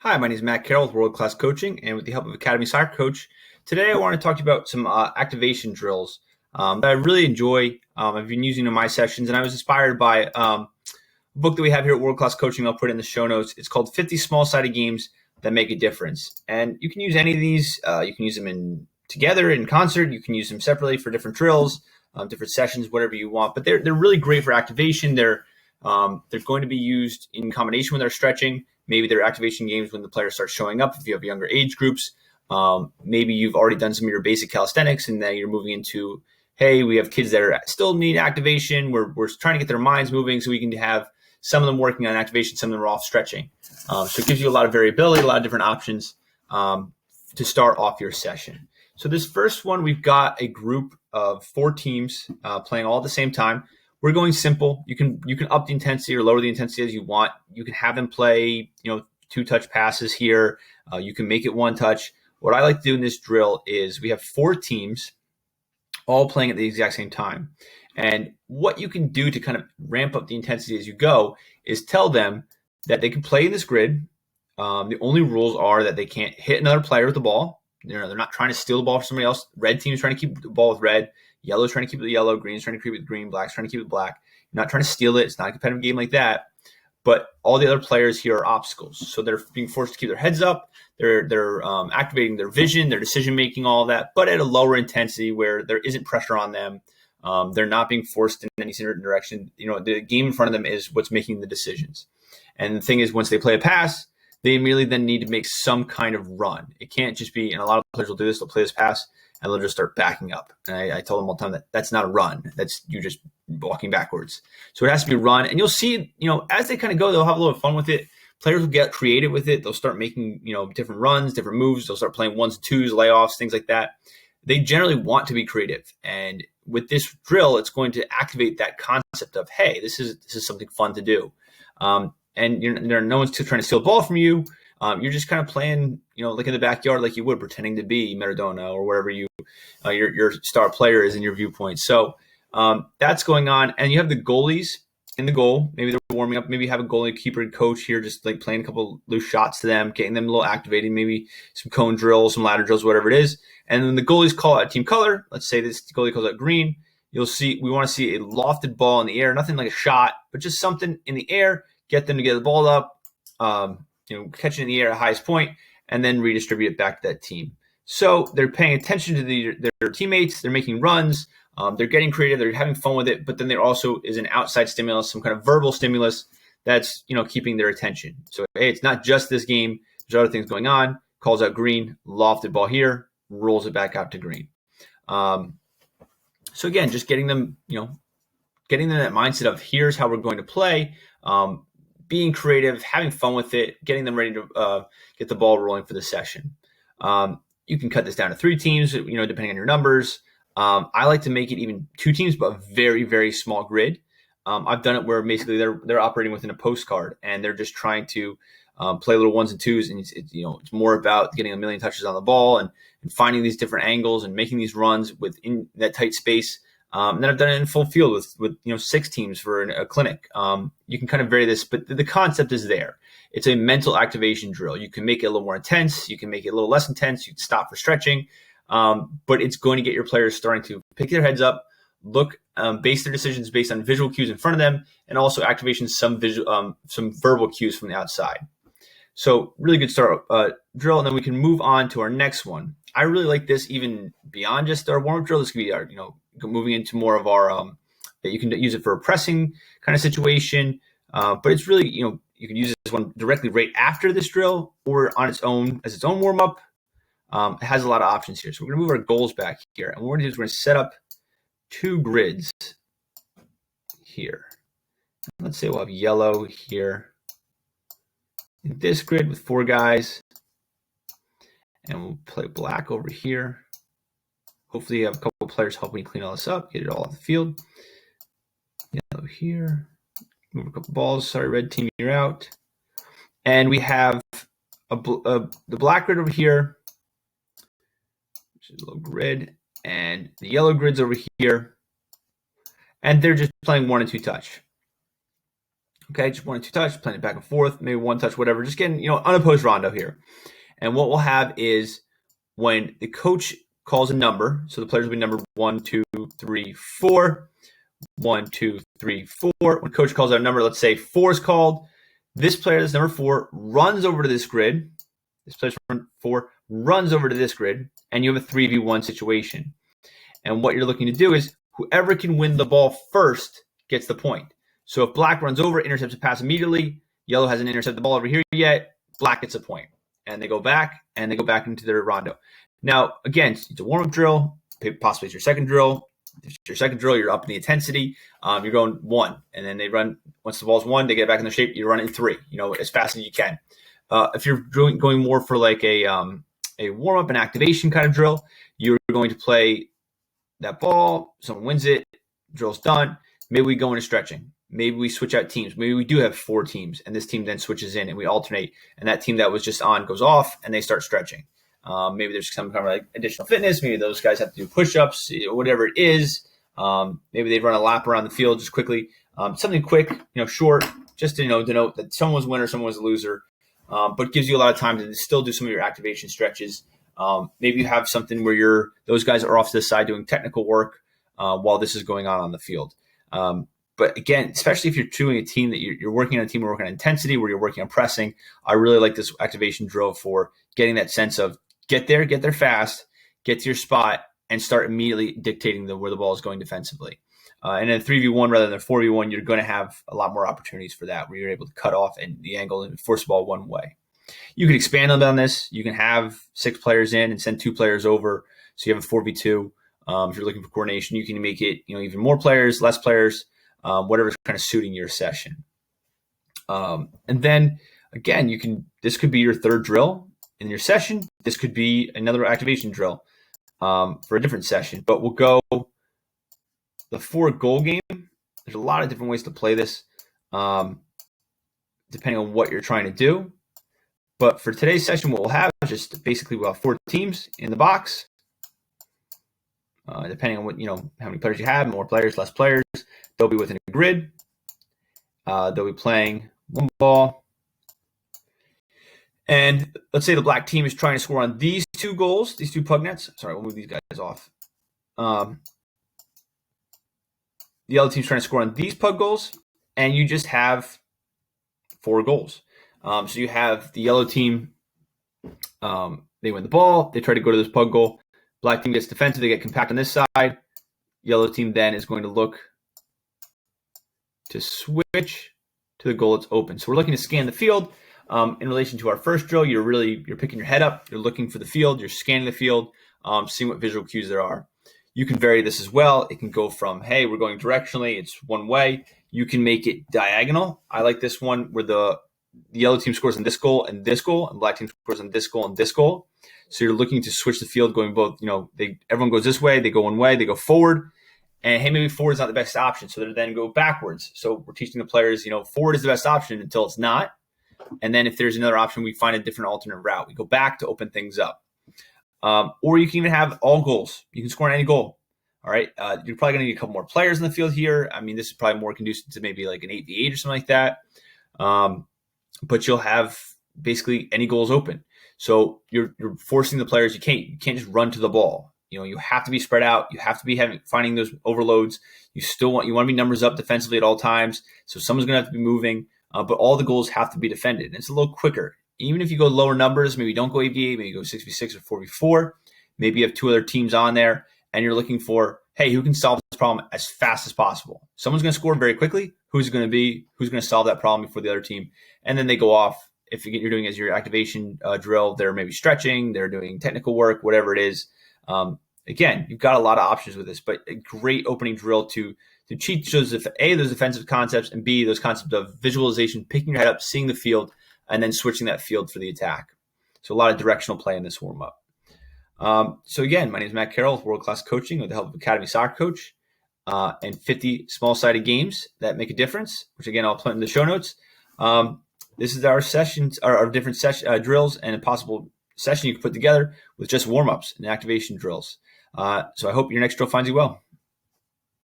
Hi, my name is Matt Carroll with World Class Coaching, and with the help of Academy Soccer Coach, today I want to talk to you about some activation drills that I really enjoy. I've been using in my sessions, and I was inspired by a book that we have here at World Class Coaching. I'll put it in the show notes. It's called 50 Small-Sided Games That Make a Difference. And you can use any of these. You can use them together in concert. You can use them separately for different drills, different sessions, whatever you want. But they're really great for activation. They're going to be used in combination with our stretching. Maybe they're activation games when the players start showing up if you have younger age groups. Maybe you've already done some of your basic calisthenics and now you're moving into, hey, we have kids that still need activation. We're trying to get their minds moving so we can have some of them working on activation, some of them are off stretching. So it gives you a lot of variability, a lot of different options to start off your session. So this first one, we've got a group of 4 teams playing all at the same time. We're going simple. You can up the intensity or lower the intensity as you want. You can have them play, 2-touch passes here. You can make it 1 touch. What I like to do in this drill is we have 4 teams all playing at the exact same time. And what you can do to kind of ramp up the intensity as you go is tell them that they can play in this grid. The only rules are that they can't hit another player with the ball. They're not trying to steal the ball from somebody else. Red team is trying to keep the ball with red. Yellow's trying to keep it with yellow. Green's trying to keep it with green. Black's trying to keep it with black. You're not trying to steal it. It's not a competitive game like that. But all the other players here are obstacles. So they're being forced to keep their heads up. They're activating their vision, their decision-making, all of that, but at a lower intensity where there isn't pressure on them. They're not being forced in any certain direction. The game in front of them is what's making the decisions. And the thing is, once they play a pass, they immediately then need to make some kind of run. It can't just be, and a lot of players will do this, they'll play this pass, and they'll just start backing up. And I tell them all the time that that's not a run. That's you just walking backwards. So it has to be a run. And you'll see, as they kind of go, they'll have a little fun with it. Players will get creative with it. They'll start making, different runs, different moves. They'll start playing 1s and 2s, layoffs, things like that. They generally want to be creative. And with this drill, it's going to activate that concept of, hey, this is something fun to do. And no one's trying to steal the ball from you. You're just kind of playing, like in the backyard, like you would, pretending to be Maradona or wherever your star player is in your viewpoint. So that's going on. And you have the goalies in the goal. Maybe they're warming up. Maybe you have a goalie, keeper, and coach here, just like playing a couple loose shots to them, getting them a little activated, maybe some cone drills, some ladder drills, whatever it is. And then the goalies call out team color. Let's say this goalie calls out green. You'll see we want to see a lofted ball in the air, nothing like a shot, but just something in the air. Get them to get the ball up, catch it in the air at the highest point, and then redistribute it back to that team. So they're paying attention to their teammates. They're making runs. They're getting creative. They're having fun with it. But then there also is an outside stimulus, some kind of verbal stimulus that's keeping their attention. So hey, it's not just this game. There's other things going on. Calls out green, lofted ball here, rolls it back out to green. So again, just getting them that mindset of here's how we're going to play. Being creative, having fun with it, getting them ready to get the ball rolling for the session. You can cut this down to 3 teams, depending on your numbers. I like to make it even 2 teams, but a very, very small grid. I've done it where basically they're operating within a postcard and they're just trying to play little 1s and 2s, and it's more about getting a million touches on the ball and finding these different angles and making these runs within that tight space. And then I've done it in full field with 6 teams for a clinic. You can kind of vary this, but the concept is there. It's a mental activation drill. You can make it a little more intense. You can make it a little less intense. You can stop for stretching. But it's going to get your players starting to pick their heads up, look, base their decisions based on visual cues in front of them, and also activation some verbal cues from the outside. So really good start drill, and then we can move on to our next one. I really like this even beyond just our warm-up drill. This could be our, moving into more of our, that you can use it for a pressing kind of situation. But it's really, you can use this one directly right after this drill or on its own as its own warm-up. It has a lot of options here. So we're going to move our goals back here. And what we're going to do is we're going to set up 2 grids here. Let's say we'll have yellow here in this grid with 4 guys. And we'll play black over here. Hopefully you have a couple of players helping clean all this up, get it all off the field. Yellow here. Move a couple balls. Sorry, red team, you're out. And we have the black grid over here, which is a little grid, and the yellow grid's over here. And they're just playing 1 and 2 touch. Okay, just 1 and 2 touch, playing it back and forth, maybe 1 touch, whatever. Just getting, unopposed rondo here. And what we'll have is when the coach calls a number, so the players will be number 1, 2, 3, 4. 1, 2, 3, 4. When coach calls out a number, let's say 4 is called. This player, that's number 4, runs over to this grid. This player 4 runs over to this grid, and you have a 3v1 situation. And what you're looking to do is whoever can win the ball first gets the point. So if black runs over, intercepts a pass immediately, yellow hasn't intercepted the ball over here yet, black gets a point. And they go back into their rondo. Now, again, it's a warm-up drill, possibly it's your second drill. If it's your second drill, you're up in the intensity. You're going 1, and then they run. Once the ball's 1, they get back in their shape. You run it in 3. As fast as you can. If you're going more for like a warm up and activation kind of drill, you're going to play that ball. Someone wins it. Drill's done. Maybe we go into stretching. Maybe we switch out teams. Maybe we do have 4 teams, and this team then switches in, and we alternate. And that team that was just on goes off, and they start stretching. Maybe there's some kind of like additional fitness. Maybe those guys have to do push-ups, whatever it is. Maybe they run a lap around the field just quickly. Something quick, short, just to denote that someone was a winner, someone was a loser. But gives you a lot of time to still do some of your activation stretches. Maybe you have something where those guys are off to the side doing technical work while this is going on the field. But again, especially if you're doing a team that you're working on a team, we're working on intensity, where you're working on pressing. I really like this activation drill for getting that sense of get there fast, get to your spot, and start immediately dictating where the ball is going defensively. And in 3v1 rather than 4v1, you're going to have a lot more opportunities for that, where you're able to cut off and the angle and force the ball one way. You can expand on this. You can have 6 players in and send 2 players over, so you have a 4v2. If you're looking for coordination, you can make it even more players, less players, whatever's kind of suiting your session. And then again, this could be your third drill in your session. This could be another activation drill for a different session. But we'll go the 4-goal game. There's a lot of different ways to play this, depending on what you're trying to do. But for today's session, what we'll have is just basically we'll have 4 teams in the box. Depending on what how many players you have, more players, less players, they'll be within a grid. They'll be playing 1 ball. And let's say the black team is trying to score on these 2 goals, these 2 pug nets. Sorry, we'll move these guys off. The yellow team's trying to score on these pug goals, and you just have 4 goals. So you have the yellow team, they win the ball, they try to go to this pug goal. Black team gets defensive, they get compact on this side. Yellow team then is going to look to switch to the goal that's open. So we're looking to scan the field. In relation to our first drill, you're picking your head up, you're looking for the field, you're scanning the field, seeing what visual cues there are. You can vary this as well. It can go from, hey, we're going directionally, it's one way. You can make it diagonal. I like this one where the yellow team scores on this goal, and black team scores on this goal and this goal. So you're looking to switch the field going both, everyone goes this way, they go one way, they go forward. And hey, maybe forward is not the best option, so they then go backwards. So we're teaching the players, forward is the best option until it's not. And then if there's another option, we find a different alternate route. We go back to open things up. Or you can even have all goals. You can score on any goal. All right. You're probably going to need a couple more players in the field here. I mean, this is probably more conducive to maybe like an 8v8 or something like that. But you'll have basically any goals open. So you're forcing the players. You can't just run to the ball. You have to be spread out. You have to be finding those overloads. You want to be numbers up defensively at all times. So someone's going to have to be moving. But all the goals have to be defended. And it's a little quicker. Even if you go lower numbers, maybe you don't go 8v8, maybe you go 6v6 or 4v4. Maybe you have 2 other teams on there, and you're looking for, hey, who can solve this problem as fast as possible? Someone's going to score very quickly. Who's going to solve that problem before the other team? And then they go off. If you're doing as your activation drill, they're maybe stretching, they're doing technical work, whatever it is. Again, you've got a lot of options with this, but a great opening drill to cheat shows those defensive concepts, and B, those concepts of visualization, picking your head up, seeing the field, and then switching that field for the attack. So a lot of directional play in this warm-up. So again, my name is Matt Carroll with World Class Coaching with the help of Academy Soccer Coach, and 50 small-sided games that make a difference, which again, I'll put in the show notes. This is our sessions, our different drills, and a possible session you can put together with just warm-ups and activation drills. So I hope your next drill finds you well.